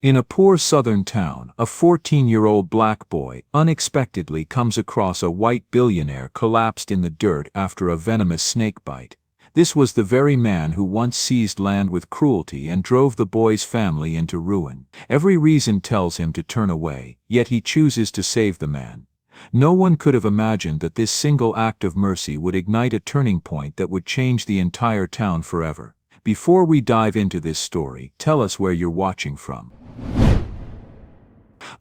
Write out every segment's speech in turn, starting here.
In a poor southern town, a 14-year-old black boy unexpectedly comes across a white billionaire collapsed in the dirt after a venomous snake bite. This was the very man who once seized land with cruelty and drove the boy's family into ruin. Every reason tells him to turn away, yet he chooses to save the man. No one could have imagined that this single act of mercy would ignite a turning point that would change the entire town forever. Before we dive into this story, tell us where you're watching from.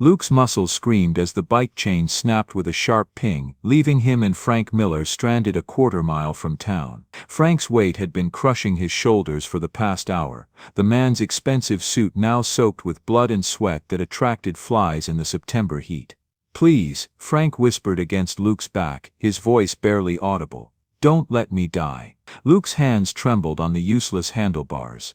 Luke's muscles screamed as the bike chain snapped with a sharp ping, leaving him and Frank Miller stranded a quarter-mile from town. Frank's weight had been crushing his shoulders for the past hour, the man's expensive suit now soaked with blood and sweat that attracted flies in the September heat. "Please," Frank whispered against Luke's back, his voice barely audible. "Don't let me die." Luke's hands trembled on the useless handlebars.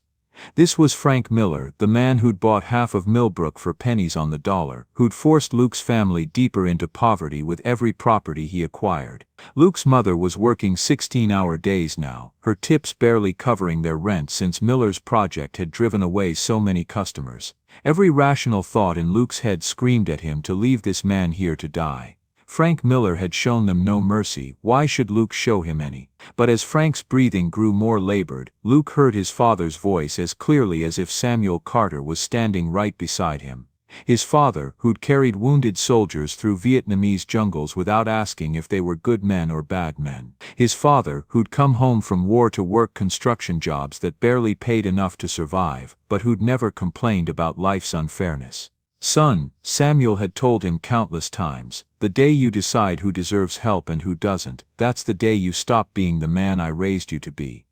This was Frank Miller, the man who'd bought half of Millbrook for pennies on the dollar, who'd forced Luke's family deeper into poverty with every property he acquired. Luke's mother was working 16-hour days now, her tips barely covering their rent since Miller's project had driven away so many customers. Every rational thought in Luke's head screamed at him to leave this man here to die. Frank Miller had shown them no mercy, why should Luke show him any? But as Frank's breathing grew more labored, Luke heard his father's voice as clearly as if Samuel Carter was standing right beside him. His father, who'd carried wounded soldiers through Vietnamese jungles without asking if they were good men or bad men. His father, who'd come home from war to work construction jobs that barely paid enough to survive, but who'd never complained about life's unfairness. "Son," Samuel had told him countless times, "the day you decide who deserves help and who doesn't, that's the day you stop being the man I raised you to be.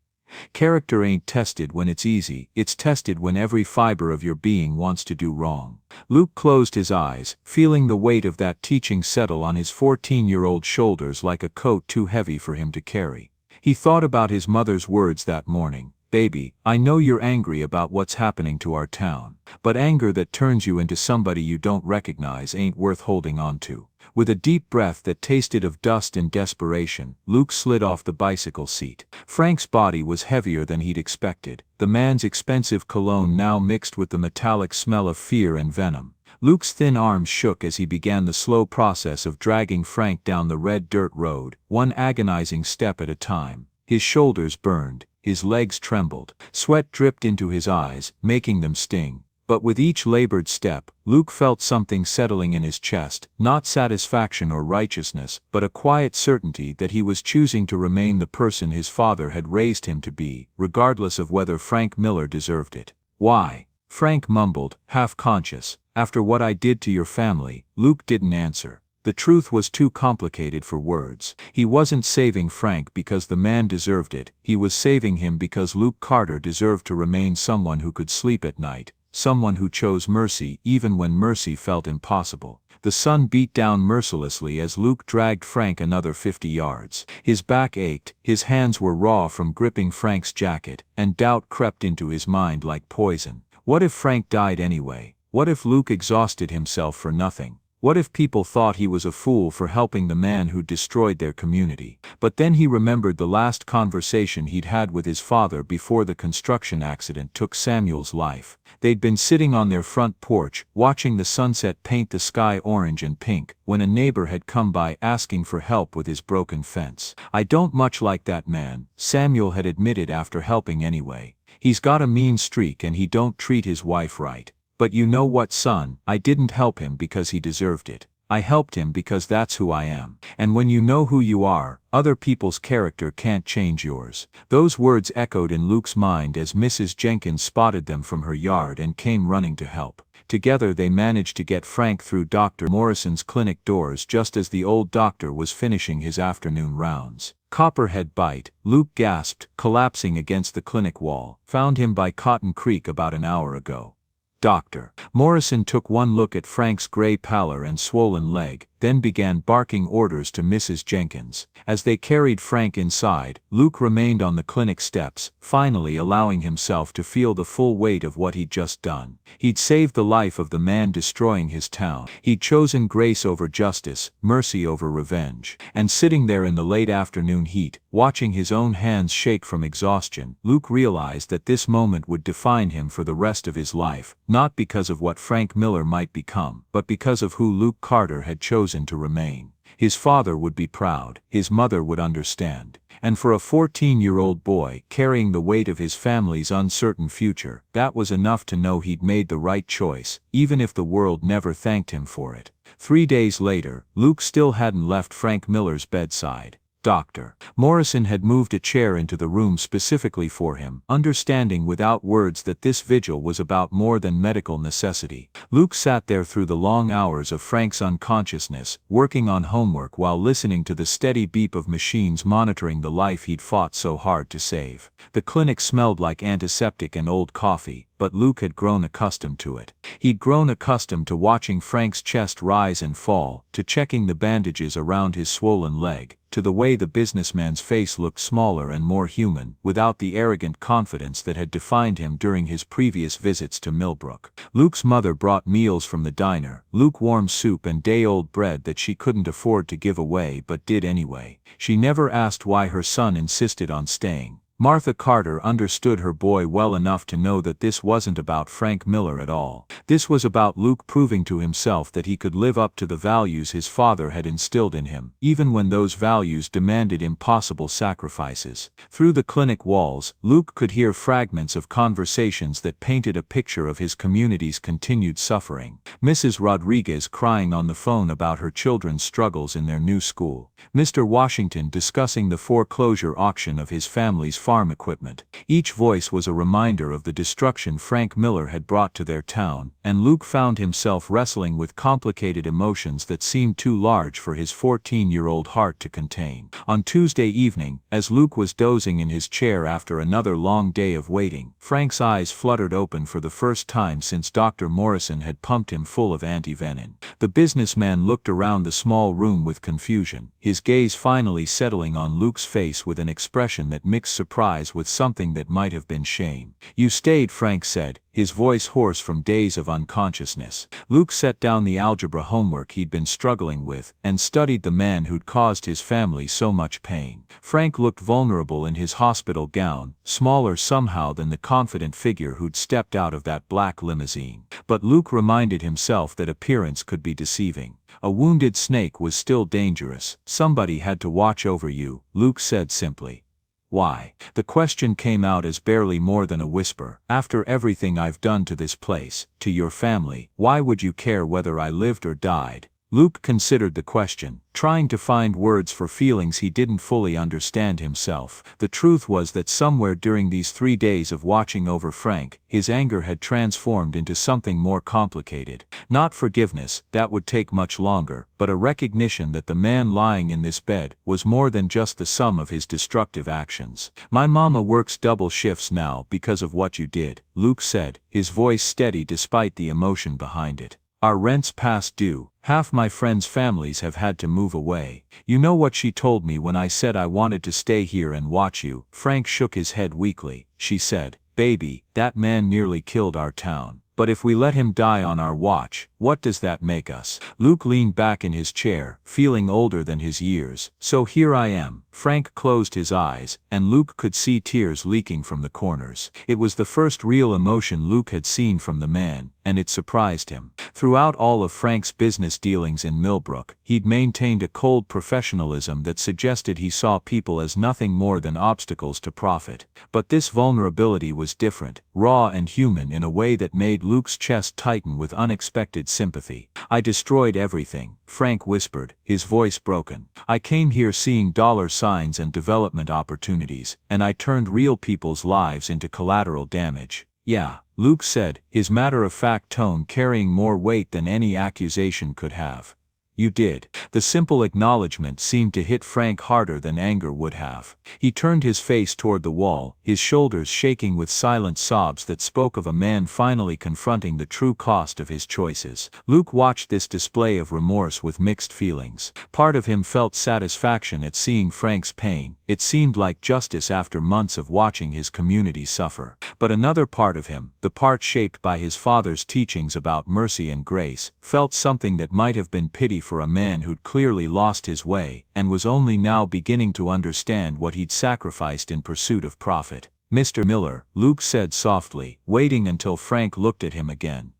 Character ain't tested when it's easy, it's tested when every fiber of your being wants to do wrong." Luke closed his eyes, feeling the weight of that teaching settle on his 14-year-old shoulders like a coat too heavy for him to carry. He thought about his mother's words that morning. "Baby, I know you're angry about what's happening to our town, but anger that turns you into somebody you don't recognize ain't worth holding on to." With a deep breath that tasted of dust and desperation, Luke slid off the bicycle seat. Frank's body was heavier than he'd expected, the man's expensive cologne now mixed with the metallic smell of fear and venom. Luke's thin arms shook as he began the slow process of dragging Frank down the red dirt road, one agonizing step at a time. His shoulders burned, his legs trembled, sweat dripped into his eyes, making them sting. But with each labored step, Luke felt something settling in his chest, not satisfaction or righteousness, but a quiet certainty that he was choosing to remain the person his father had raised him to be, regardless of whether Frank Miller deserved it. "Why?" Frank mumbled, half conscious. "After what I did to your family." Luke didn't answer. The truth was too complicated for words. He wasn't saving Frank because the man deserved it, he was saving him because Luke Carter deserved to remain someone who could sleep at night, someone who chose mercy even when mercy felt impossible. The sun beat down mercilessly as Luke dragged Frank another 50 yards. His back ached, his hands were raw from gripping Frank's jacket, and doubt crept into his mind like poison. What if Frank died anyway? What if Luke exhausted himself for nothing? What if people thought he was a fool for helping the man who destroyed their community? But then he remembered the last conversation he'd had with his father before the construction accident took Samuel's life. They'd been sitting on their front porch, watching the sunset paint the sky orange and pink, when a neighbor had come by asking for help with his broken fence. "I don't much like that man," Samuel had admitted after helping anyway. "He's got a mean streak and he don't treat his wife right. But you know what, son, I didn't help him because he deserved it. I helped him because that's who I am. And when you know who you are, other people's character can't change yours." Those words echoed in Luke's mind as Mrs. Jenkins spotted them from her yard and came running to help. Together they managed to get Frank through Dr. Morrison's clinic doors just as the old doctor was finishing his afternoon rounds. "Copperhead bite," Luke gasped, collapsing against the clinic wall. "Found him by Cotton Creek about an hour ago." "Doctor." Morrison took one look at Frank's gray pallor and swollen leg, then began barking orders to Mrs. Jenkins. As they carried Frank inside, Luke remained on the clinic steps, finally allowing himself to feel the full weight of what he'd just done. He'd saved the life of the man destroying his town. He'd chosen grace over justice, mercy over revenge. And sitting there in the late afternoon heat, watching his own hands shake from exhaustion, Luke realized that this moment would define him for the rest of his life. not because of what Frank Miller might become, but because of who Luke Carter had chosen to remain. His father would be proud, his mother would understand. And for a 14-year-old boy carrying the weight of his family's uncertain future, that was enough to know he'd made the right choice, even if the world never thanked him for it. 3 days later, Luke still hadn't left Frank Miller's bedside. Dr. Morrison had moved a chair into the room specifically for him, understanding without words that this vigil was about more than medical necessity. Luke sat there through the long hours of Frank's unconsciousness, working on homework while listening to the steady beep of machines monitoring the life he'd fought so hard to save. The clinic smelled like antiseptic and old coffee, but Luke had grown accustomed to it. He'd grown accustomed to watching Frank's chest rise and fall, to checking the bandages around his swollen leg, to the way the businessman's face looked smaller and more human, without the arrogant confidence that had defined him during his previous visits to Millbrook. Luke's mother brought meals from the diner, lukewarm soup and day-old bread that she couldn't afford to give away but did anyway. She never asked why her son insisted on staying. Martha Carter understood her boy well enough to know that this wasn't about Frank Miller at all. This was about Luke proving to himself that he could live up to the values his father had instilled in him, even when those values demanded impossible sacrifices. Through the clinic walls, Luke could hear fragments of conversations that painted a picture of his community's continued suffering. Mrs. Rodriguez crying on the phone about her children's struggles in their new school. Mr. Washington discussing the foreclosure auction of his family's farm equipment. Each voice was a reminder of the destruction Frank Miller had brought to their town, and Luke found himself wrestling with complicated emotions that seemed too large for his 14-year-old heart to contain. On Tuesday evening, as Luke was dozing in his chair after another long day of waiting, Frank's eyes fluttered open for the first time since Dr. Morrison had pumped him full of anti-venom. The businessman looked around the small room with confusion, his gaze finally settling on Luke's face with an expression that mixed surprise with something that might have been shame. "You stayed," Frank said, his voice hoarse from days of unconsciousness. Luke set down the algebra homework he'd been struggling with, and studied the man who'd caused his family so much pain. Frank looked vulnerable in his hospital gown, smaller somehow than the confident figure who'd stepped out of that black limousine. But Luke reminded himself that appearance could be deceiving. A wounded snake was still dangerous. Somebody had to watch over you, Luke said simply. Why? The question came out as barely more than a whisper. After everything I've done to this place, to your family, why would you care whether I lived or died? Luke considered the question, trying to find words for feelings he didn't fully understand himself. The truth was that somewhere during these 3 days of watching over Frank, his anger had transformed into something more complicated. Not forgiveness, that would take much longer, but a recognition that the man lying in this bed was more than just the sum of his destructive actions. "My mama works double shifts now because of what you did," Luke said, his voice steady despite the emotion behind it. "Our rent's past due. Half my friends' families have had to move away. You know what she told me when I said I wanted to stay here and watch you?" Frank shook his head weakly. "She said, 'Baby, that man nearly killed our town. But if we let him die on our watch, what does that make us?'" Luke leaned back in his chair, feeling older than his years. "So here I am." Frank closed his eyes, and Luke could see tears leaking from the corners. It was the first real emotion Luke had seen from the man, and it surprised him. Throughout all of Frank's business dealings in Millbrook, he'd maintained a cold professionalism that suggested he saw people as nothing more than obstacles to profit. But this vulnerability was different, raw and human in a way that made Luke's chest tighten with unexpected sympathy. "I destroyed everything," Frank whispered, his voice broken. "I came here seeing dollar signs and development opportunities, and I turned real people's lives into collateral damage." "Yeah," Luke said, his matter-of-fact tone carrying more weight than any accusation could have. "You did." The simple acknowledgement seemed to hit Frank harder than anger would have. He turned his face toward the wall, his shoulders shaking with silent sobs that spoke of a man finally confronting the true cost of his choices. Luke watched this display of remorse with mixed feelings. Part of him felt satisfaction at seeing Frank's pain. It seemed like justice after months of watching his community suffer. But another part of him, the part shaped by his father's teachings about mercy and grace, felt something that might have been pity for a man who'd clearly lost his way, and was only now beginning to understand what he'd sacrificed in pursuit of profit. Mr. Miller, Luke said softly, waiting until Frank looked at him again.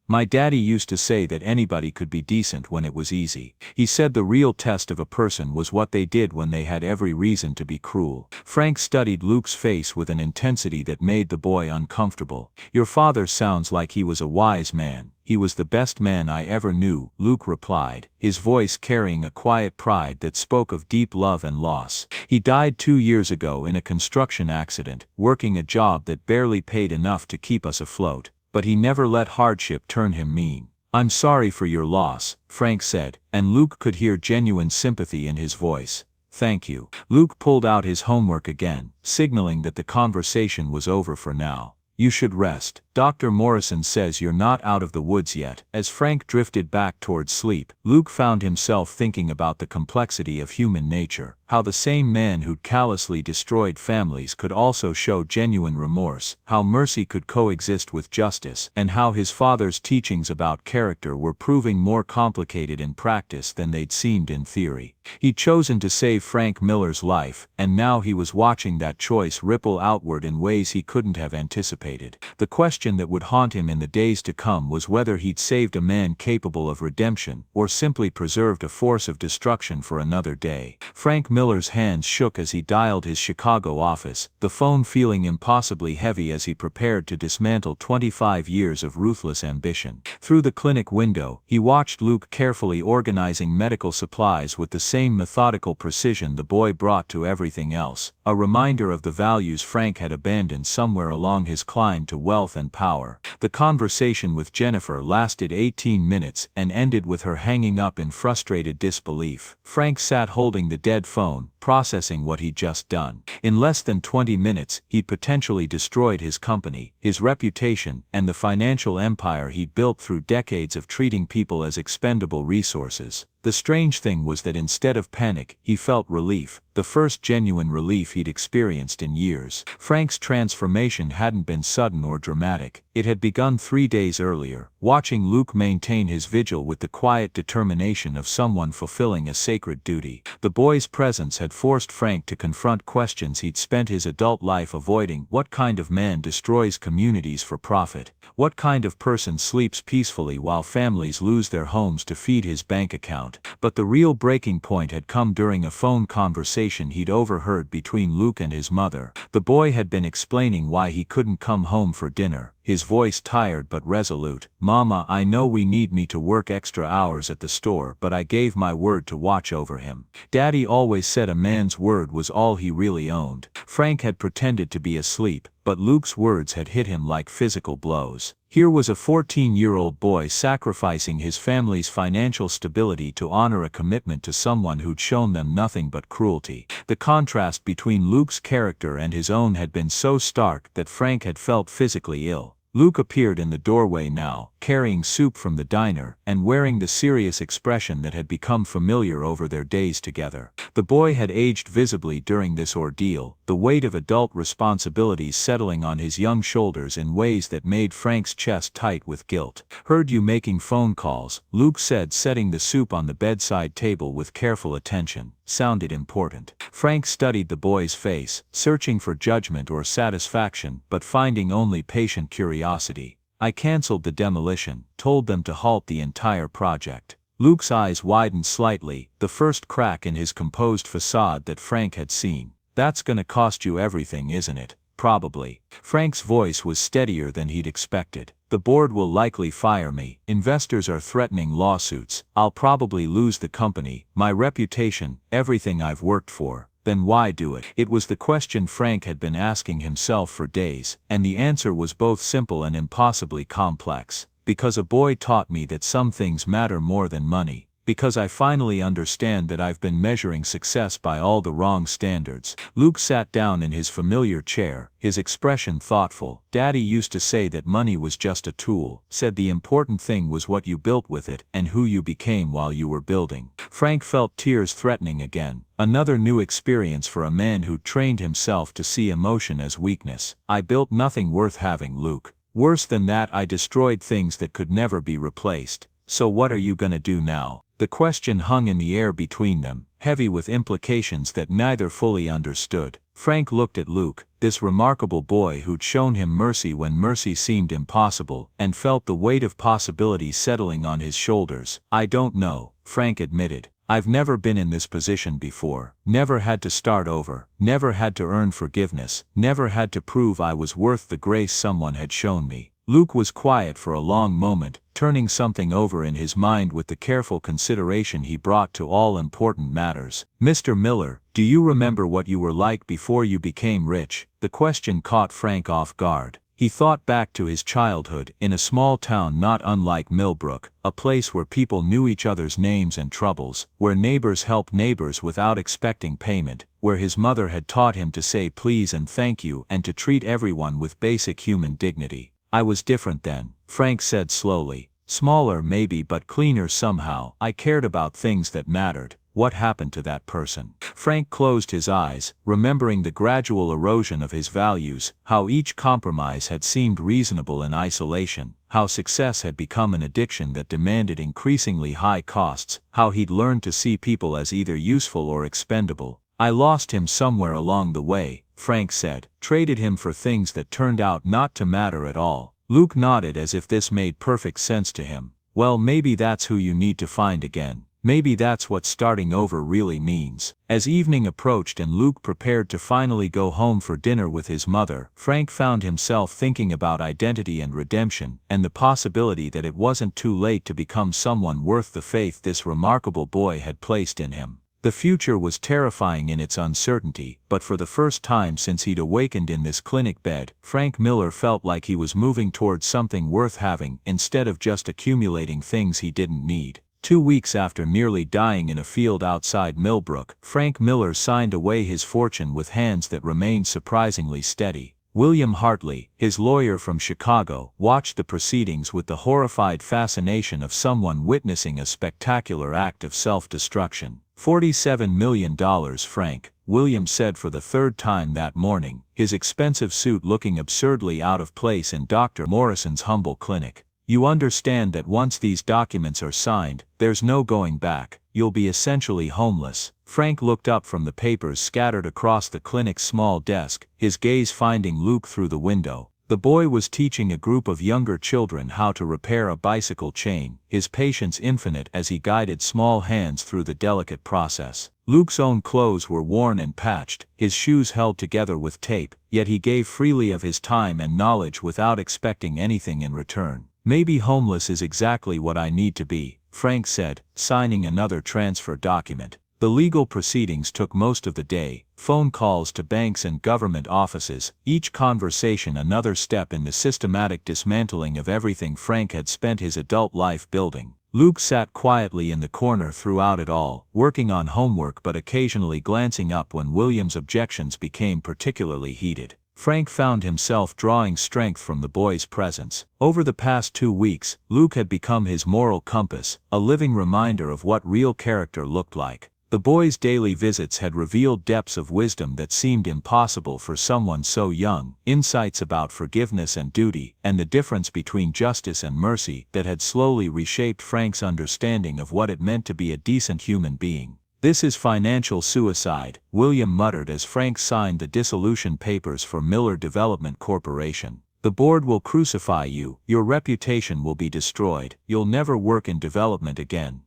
My daddy used to say that anybody could be decent when it was easy. He said the real test of a person was what they did when they had every reason to be cruel. Frank studied Luke's face with an intensity that made the boy uncomfortable. Your father sounds like he was a wise man. He was the best man I ever knew, Luke replied, his voice carrying a quiet pride that spoke of deep love and loss. He died 2 years ago in a construction accident, working a job that barely paid enough to keep us afloat. But he never let hardship turn him mean. I'm sorry for your loss, Frank said, and Luke could hear genuine sympathy in his voice. Thank you. Luke pulled out his homework again, signaling that the conversation was over for now. You should rest. Dr. Morrison says you're not out of the woods yet. As Frank drifted back towards sleep, Luke found himself thinking about the complexity of human nature, how the same man who'd callously destroyed families could also show genuine remorse, how mercy could coexist with justice, and how his father's teachings about character were proving more complicated in practice than they'd seemed in theory. He'd chosen to save Frank Miller's life, and now he was watching that choice ripple outward in ways he couldn't have anticipated. The question that would haunt him in the days to come was whether he'd saved a man capable of redemption, or simply preserved a force of destruction for another day. Frank Miller's hands shook as he dialed his Chicago office, the phone feeling impossibly heavy as he prepared to dismantle 25 years of ruthless ambition. Through the clinic window, he watched Luke carefully organizing medical supplies with the same methodical precision the boy brought to everything else, a reminder of the values Frank had abandoned somewhere along his climb to wealth and power. The conversation with Jennifer lasted 18 minutes and ended with her hanging up in frustrated disbelief. Frank sat holding the dead phone, processing what he'd just done. In less than 20 minutes, he'd potentially destroyed his company, his reputation, and the financial empire he'd built through decades of treating people as expendable resources. The strange thing was that instead of panic, he felt relief, the first genuine relief he'd experienced in years. Frank's transformation hadn't been sudden or dramatic. It had begun 3 days earlier, watching Luke maintain his vigil with the quiet determination of someone fulfilling a sacred duty. The boy's presence had forced Frank to confront questions he'd spent his adult life avoiding. What kind of man destroys communities for profit? What kind of person sleeps peacefully while families lose their homes to feed his bank account? But the real breaking point had come during a phone conversation he'd overheard between Luke and his mother. The boy had been explaining why he couldn't come home for dinner, his voice tired but resolute. Mama, I know we need me to work extra hours at the store, but I gave my word to watch over him. Daddy always said a man's word was all he really owned. Frank had pretended to be asleep, but Luke's words had hit him like physical blows. Here was a 14-year-old boy sacrificing his family's financial stability to honor a commitment to someone who'd shown them nothing but cruelty. The contrast between Luke's character and his own had been so stark that Frank had felt physically ill. Luke appeared in the doorway now, carrying soup from the diner, and wearing the serious expression that had become familiar over their days together. The boy had aged visibly during this ordeal, the weight of adult responsibilities settling on his young shoulders in ways that made Frank's chest tight with guilt. Heard you making phone calls, Luke said, setting the soup on the bedside table with careful attention. Sounded important. Frank studied the boy's face, searching for judgment or satisfaction, but finding only patient curiosity. I canceled the demolition, told them to halt the entire project. Luke's eyes widened slightly, the first crack in his composed facade that Frank had seen. That's gonna cost you everything, isn't it? Probably. Frank's voice was steadier than he'd expected. The board will likely fire me. Investors are threatening lawsuits. I'll probably lose the company, my reputation, everything I've worked for. Then why do it? It was the question Frank had been asking himself for days, and the answer was both simple and impossibly complex. Because a boy taught me that some things matter more than money. Because I finally understand that I've been measuring success by all the wrong standards. Luke sat down in his familiar chair, his expression thoughtful. Daddy used to say that money was just a tool, said the important thing was what you built with it and who you became while you were building. Frank felt tears threatening again. Another new experience for a man who trained himself to see emotion as weakness. I built nothing worth having, Luke. Worse than that, I destroyed things that could never be replaced. So what are you gonna do now? The question hung in the air between them, heavy with implications that neither fully understood. Frank looked at Luke, this remarkable boy who'd shown him mercy when mercy seemed impossible, and felt the weight of possibility settling on his shoulders. "I don't know," Frank admitted. "I've never been in this position before, never had to start over, never had to earn forgiveness, never had to prove I was worth the grace someone had shown me." Luke was quiet for a long moment, turning something over in his mind with the careful consideration he brought to all important matters. "Mr. Miller, do you remember what you were like before you became rich?" The question caught Frank off guard. He thought back to his childhood in a small town not unlike Millbrook, a place where people knew each other's names and troubles, where neighbors helped neighbors without expecting payment, where his mother had taught him to say please and thank you and to treat everyone with basic human dignity. "I was different then," Frank said slowly. "Smaller maybe but cleaner somehow. I cared about things that mattered. What happened to that person?" Frank closed his eyes, remembering the gradual erosion of his values, how each compromise had seemed reasonable in isolation, how success had become an addiction that demanded increasingly high costs, how he'd learned to see people as either useful or expendable. "I lost him somewhere along the way," Frank said, "traded him for things that turned out not to matter at all." Luke nodded as if this made perfect sense to him. "Well, maybe that's who you need to find again. Maybe that's what starting over really means." As evening approached and Luke prepared to finally go home for dinner with his mother, Frank found himself thinking about identity and redemption, and the possibility that it wasn't too late to become someone worth the faith this remarkable boy had placed in him. The future was terrifying in its uncertainty, but for the first time since he'd awakened in this clinic bed, Frank Miller felt like he was moving towards something worth having instead of just accumulating things he didn't need. 2 weeks after nearly dying in a field outside Millbrook, Frank Miller signed away his fortune with hands that remained surprisingly steady. William Hartley, his lawyer from Chicago, watched the proceedings with the horrified fascination of someone witnessing a spectacular act of self-destruction. $47 million, Frank, William said for the third time that morning, his expensive suit looking absurdly out of place in Dr. Morrison's humble clinic. "You understand that once these documents are signed, there's no going back. You'll be essentially homeless." Frank looked up from the papers scattered across the clinic's small desk, his gaze finding Luke through the window. The boy was teaching a group of younger children how to repair a bicycle chain, his patience infinite as he guided small hands through the delicate process. Luke's own clothes were worn and patched, his shoes held together with tape, yet he gave freely of his time and knowledge without expecting anything in return. "Maybe homeless is exactly what I need to be," Frank said, signing another transfer document. The legal proceedings took most of the day, phone calls to banks and government offices, each conversation another step in the systematic dismantling of everything Frank had spent his adult life building. Luke sat quietly in the corner throughout it all, working on homework but occasionally glancing up when William's objections became particularly heated. Frank found himself drawing strength from the boy's presence. Over the past 2 weeks, Luke had become his moral compass, a living reminder of what real character looked like. The boy's daily visits had revealed depths of wisdom that seemed impossible for someone so young, insights about forgiveness and duty, and the difference between justice and mercy that had slowly reshaped Frank's understanding of what it meant to be a decent human being. "This is financial suicide," William muttered as Frank signed the dissolution papers for Miller Development Corporation. "The board will crucify you, your reputation will be destroyed, you'll never work in development again."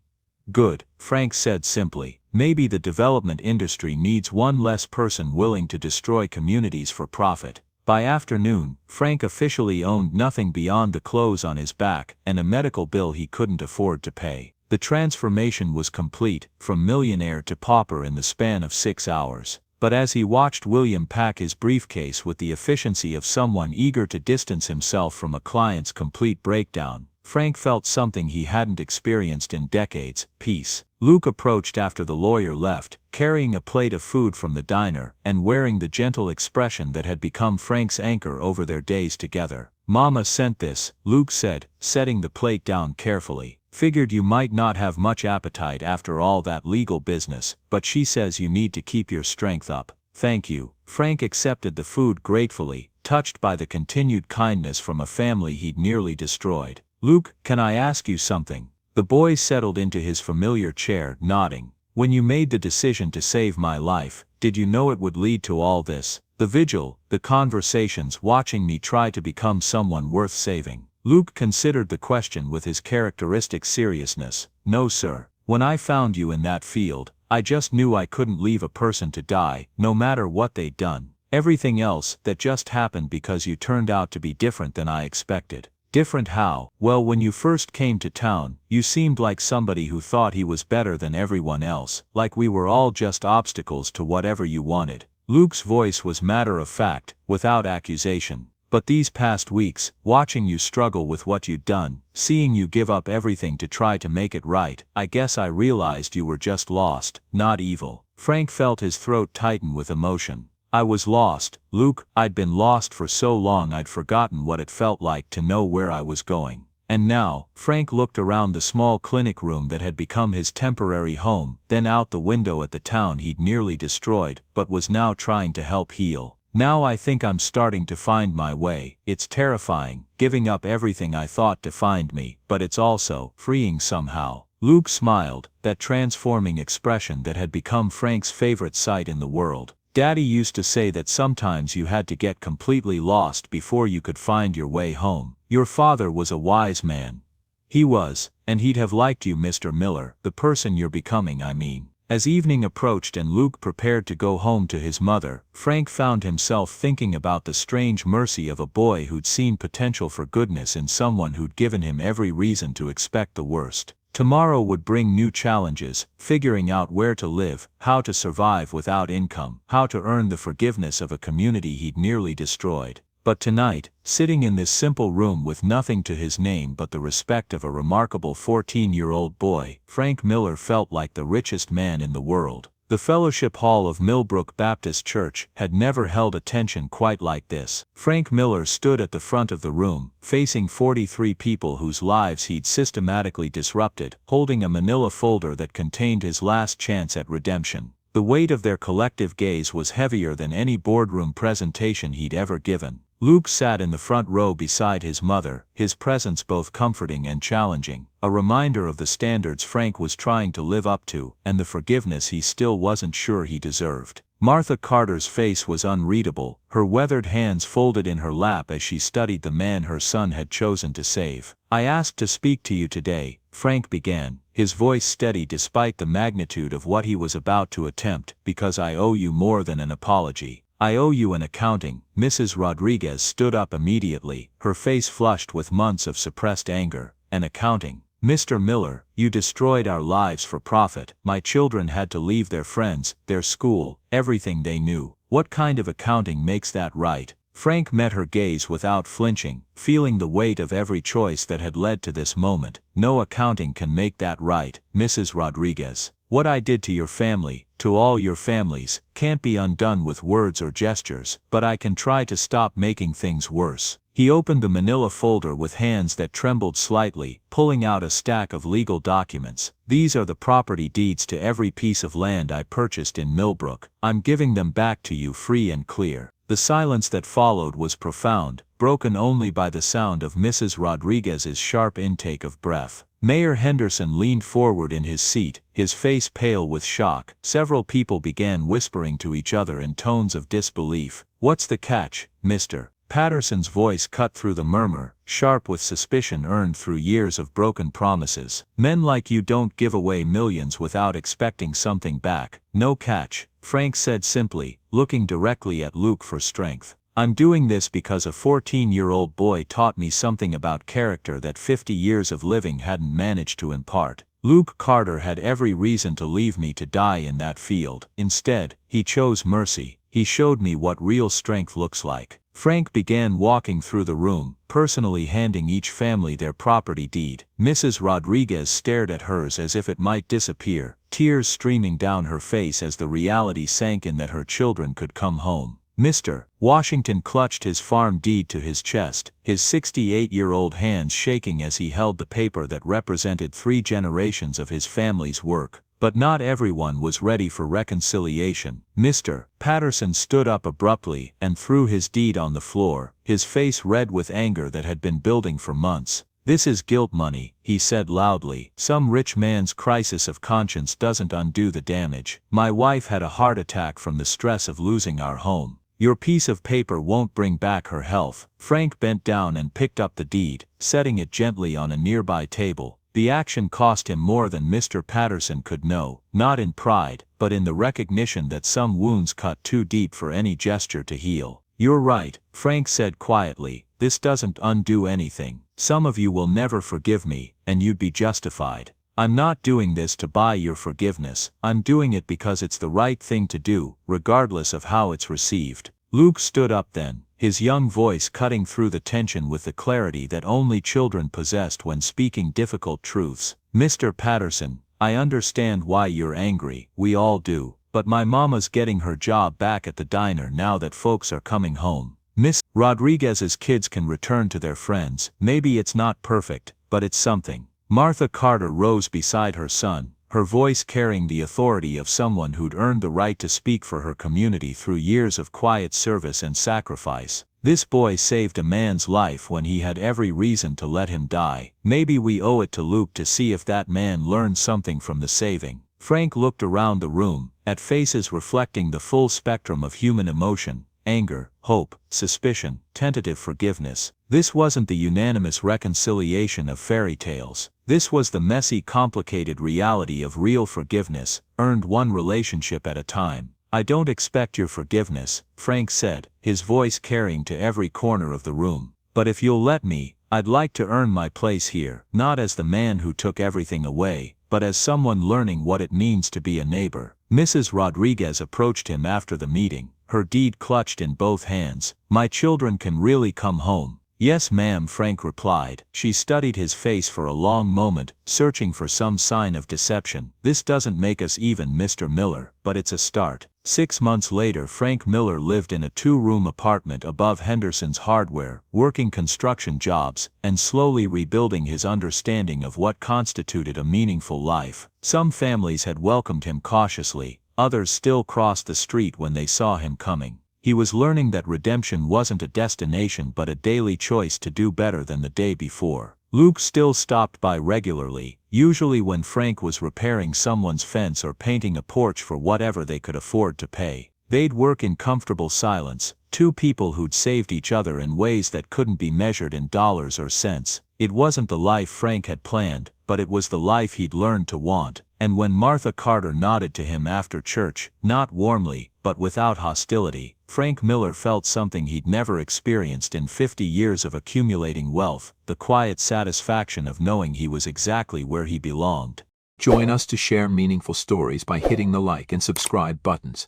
"Good," Frank said simply. "Maybe the development industry needs one less person willing to destroy communities for profit." By afternoon, Frank officially owned nothing beyond the clothes on his back and a medical bill he couldn't afford to pay. The transformation was complete, from millionaire to pauper in the span of 6 hours. But as he watched William pack his briefcase with the efficiency of someone eager to distance himself from a client's complete breakdown, Frank felt something he hadn't experienced in decades: peace. Luke approached after the lawyer left, carrying a plate of food from the diner, and wearing the gentle expression that had become Frank's anchor over their days together. "Mama sent this," Luke said, setting the plate down carefully. "Figured you might not have much appetite after all that legal business, but she says you need to keep your strength up." "Thank you." Frank accepted the food gratefully, touched by the continued kindness from a family he'd nearly destroyed. "Luke, can I ask you something?" The boy settled into his familiar chair, nodding. When you made the decision to save my life, did you know it would lead to all this? The vigil, the conversations, watching me try to become someone worth saving. Luke considered the question with his characteristic seriousness. No, sir. When I found you in that field, I just knew I couldn't leave a person to die, no matter what they'd done. Everything else, that just happened because you turned out to be different than I expected. Different how? Well, when you first came to town, you seemed like somebody who thought he was better than everyone else, like we were all just obstacles to whatever you wanted. Luke's voice was matter of fact, without accusation. But these past weeks, watching you struggle with what you'd done, seeing you give up everything to try to make it right, I guess I realized you were just lost, not evil. Frank felt his throat tighten with emotion. I was lost, Luke. I'd been lost for so long I'd forgotten what it felt like to know where I was going. And now, Frank looked around the small clinic room that had become his temporary home, then out the window at the town he'd nearly destroyed, but was now trying to help heal. Now I think I'm starting to find my way. It's terrifying, giving up everything I thought defined me, but it's also freeing somehow. Luke smiled, that transforming expression that had become Frank's favorite sight in the world. Daddy used to say that sometimes you had to get completely lost before you could find your way home. Your father was a wise man. He was, and he'd have liked you, Mr. Miller, the person you're becoming, I mean. As evening approached and Luke prepared to go home to his mother, Frank found himself thinking about the strange mercy of a boy who'd seen potential for goodness in someone who'd given him every reason to expect the worst. Tomorrow would bring new challenges, figuring out where to live, how to survive without income, how to earn the forgiveness of a community he'd nearly destroyed. But tonight, sitting in this simple room with nothing to his name but the respect of a remarkable 14-year-old boy, Frank Miller felt like the richest man in the world. The Fellowship Hall of Millbrook Baptist Church had never held attention quite like this. Frank Miller stood at the front of the room, facing 43 people whose lives he'd systematically disrupted, holding a manila folder that contained his last chance at redemption. The weight of their collective gaze was heavier than any boardroom presentation he'd ever given. Luke sat in the front row beside his mother, his presence both comforting and challenging, a reminder of the standards Frank was trying to live up to, and the forgiveness he still wasn't sure he deserved. Martha Carter's face was unreadable, her weathered hands folded in her lap as she studied the man her son had chosen to save. I asked to speak to you today, Frank began, his voice steady despite the magnitude of what he was about to attempt, because I owe you more than an apology. I owe you an accounting. Mrs. Rodriguez stood up immediately, her face flushed with months of suppressed anger. An accounting. Mr. Miller, you destroyed our lives for profit. My children had to leave their friends, their school, everything they knew. What kind of accounting makes that right? Frank met her gaze without flinching, feeling the weight of every choice that had led to this moment. No accounting can make that right, Mrs. Rodriguez. What I did to your family, to all your families, can't be undone with words or gestures, but I can try to stop making things worse. He opened the manila folder with hands that trembled slightly, pulling out a stack of legal documents. These are the property deeds to every piece of land I purchased in Millbrook. I'm giving them back to you free and clear. The silence that followed was profound, broken only by the sound of Mrs. Rodriguez's sharp intake of breath. Mayor Henderson leaned forward in his seat, his face pale with shock. Several people began whispering to each other in tones of disbelief. What's the catch, Mr. Patterson's voice cut through the murmur, sharp with suspicion earned through years of broken promises. Men like you don't give away millions without expecting something back. No catch, Frank said simply, looking directly at Luke for strength. I'm doing this because a 14-year-old boy taught me something about character that 50 years of living hadn't managed to impart. Luke Carter had every reason to leave me to die in that field. Instead, he chose mercy. He showed me what real strength looks like. Frank began walking through the room, personally handing each family their property deed. Mrs. Rodriguez stared at hers as if it might disappear, tears streaming down her face as the reality sank in that her children could come home. Mr. Washington clutched his farm deed to his chest, his 68-year-old hands shaking as he held the paper that represented 3 generations of his family's work. But not everyone was ready for reconciliation. Mr. Patterson stood up abruptly and threw his deed on the floor, his face red with anger that had been building for months. "This is guilt money," he said loudly. "Some rich man's crisis of conscience doesn't undo the damage. My wife had a heart attack from the stress of losing our home. Your piece of paper won't bring back her health." Frank bent down and picked up the deed, setting it gently on a nearby table. The action cost him more than Mr. Patterson could know, not in pride, but in the recognition that some wounds cut too deep for any gesture to heal. "You're right," Frank said quietly. "This doesn't undo anything. Some of you will never forgive me, and you'd be justified. I'm not doing this to buy your forgiveness. I'm doing it because it's the right thing to do, regardless of how it's received." Luke stood up then, his young voice cutting through the tension with the clarity that only children possessed when speaking difficult truths. "Mr. Patterson, I understand why you're angry, we all do, but my mama's getting her job back at the diner now that folks are coming home. Miss Rodriguez's kids can return to their friends. Maybe it's not perfect, but it's something." Martha Carter rose beside her son, her voice carrying the authority of someone who'd earned the right to speak for her community through years of quiet service and sacrifice. "This boy saved a man's life when he had every reason to let him die. Maybe we owe it to Luke to see if that man learned something from the saving." Frank looked around the room, at faces reflecting the full spectrum of human emotion: anger, hope, suspicion, tentative forgiveness. This wasn't the unanimous reconciliation of fairy tales. This was the messy, complicated reality of real forgiveness, earned one relationship at a time. "I don't expect your forgiveness," Frank said, his voice carrying to every corner of the room. "But if you'll let me, I'd like to earn my place here, not as the man who took everything away, but as someone learning what it means to be a neighbor." Mrs. Rodriguez approached him after the meeting, her deed clutched in both hands. "My children can really come home." "Yes, ma'am," Frank replied. She studied his face for a long moment, searching for some sign of deception. "This doesn't make us even, Mr. Miller, but it's a start." 6 months later, Frank Miller lived in a 2-room apartment above Henderson's Hardware, working construction jobs, and slowly rebuilding his understanding of what constituted a meaningful life. Some families had welcomed him cautiously, others still crossed the street when they saw him coming. He was learning that redemption wasn't a destination but a daily choice to do better than the day before. Luke still stopped by regularly, usually when Frank was repairing someone's fence or painting a porch for whatever they could afford to pay. They'd work in comfortable silence, two people who'd saved each other in ways that couldn't be measured in dollars or cents. It wasn't the life Frank had planned, but it was the life he'd learned to want. And when Martha Carter nodded to him after church, not warmly, but without hostility, Frank Miller felt something he'd never experienced in 50 years of accumulating wealth: the quiet satisfaction of knowing he was exactly where he belonged. Join us to share meaningful stories by hitting the like and subscribe buttons.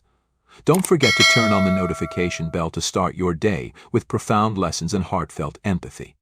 Don't forget to turn on the notification bell to start your day with profound lessons and heartfelt empathy.